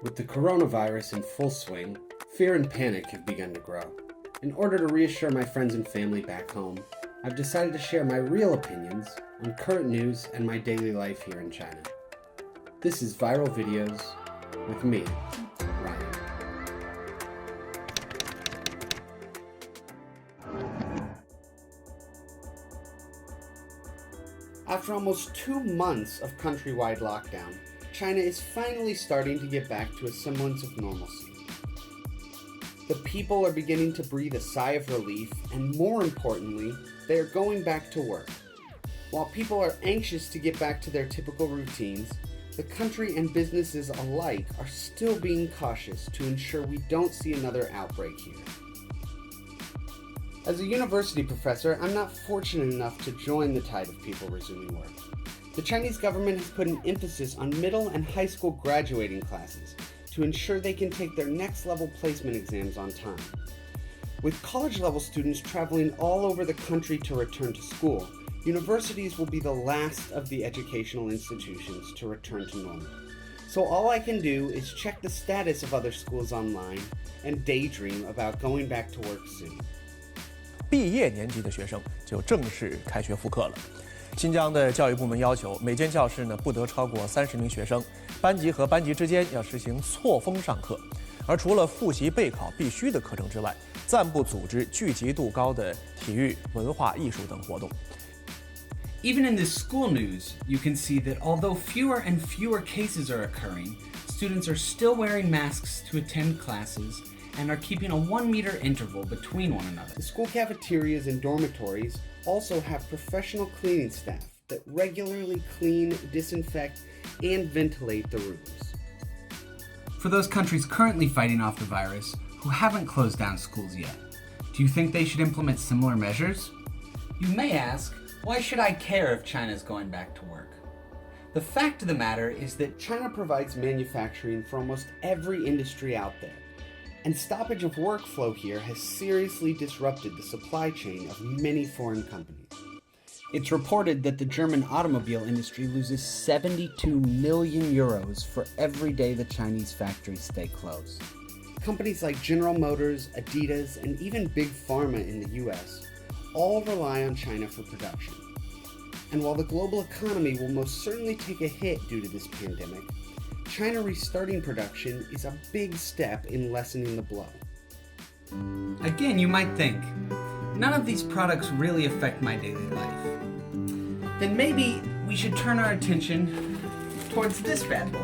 With the coronavirus in full swing, fear and panic have begun to grow. In order to reassure my friends and family back home, I've decided to share my real opinions on current news and my daily life here in China. This is Viral Videos with me, Ryan. After almost 2 months of countrywide lockdown, China is finally starting to get back to a semblance of normalcy. The people are beginning to breathe a sigh of relief, and more importantly, they are going back to work. While people are anxious to get back to their typical routines, the country and businesses alike are still being cautious to ensure we don't see another outbreak here. As a university professor, I'm not fortunate enough to join the tide of people resuming work. The Chinese government has put an emphasis on middle and high school graduating classes to ensure they can take their next level placement exams on time. With college level students traveling all over the country to return to school, universities will be the last of the educational institutions to return to normal. So all I can do is check the status of other schools online and daydream about going back to work soon. 毕业年级的学生就正式开学复课了。新疆的教育部门要求，每间教室呢不得超过30名学生，班级和班级之间要实行错峰上课。而除了复习备考必须的课程之外，暂不组织聚集度高的体育、文化艺术等活动。Even in this school news, you can see that although fewer and fewer cases are occurring, students are still wearing masks to attend classes and are keeping a 1-meter interval between one another. The school cafeterias and dormitories also have professional cleaning staff that regularly clean, disinfect, and ventilate the rooms. For those countries currently fighting off the virus who haven't closed down schools yet, do you think they should implement similar measures? You may ask, why should I care if China's going back to work? The fact of the matter is that China provides manufacturing for almost every industry out there, and stoppage of workflow here has seriously disrupted the supply chain of many foreign companies. It's reported that the German automobile industry loses 72 million euros for every day the Chinese factories stay closed. Companies like General Motors, Adidas, and even Big Pharma in the US all rely on China for production. And while the global economy will most certainly take a hit due to this pandemic, China restarting production is a big step in lessening the blow. again, you might think, none of these products really affect my daily life. Then maybe we should turn our attention towards this bad boy.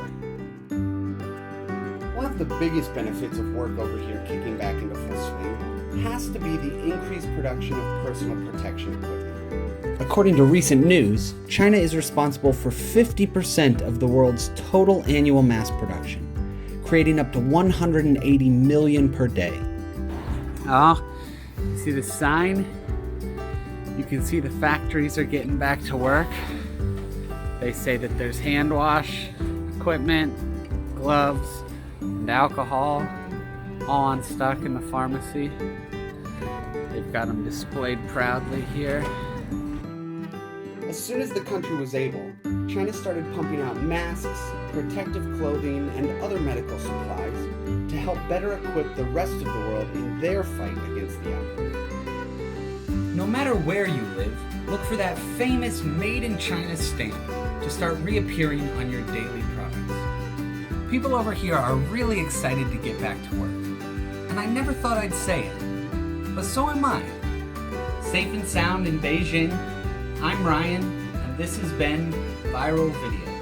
One of the biggest benefits of work over here kicking back into full swing has to be the increased production of personal protection equipment. According to recent news, China is responsible for 50% of the world's total annual mass production, creating up to 180 million per day. Oh, see the sign? You can see the factories are getting back to work. They say that there's hand wash, equipment, gloves, and alcohol all on stock in the pharmacy. They've got them displayed proudly here. As soon as the country was able, China started pumping out masks, protective clothing, and other medical supplies to help better equip the rest of the world in their fight against the outbreak. No matter where you live, look for that famous Made in China stamp to start reappearing on your daily products. People over here are really excited to get back to work. And I never thought I'd say it, but so am I. Safe and sound in Beijing, I'm Ryan, and this has been Viral Videos.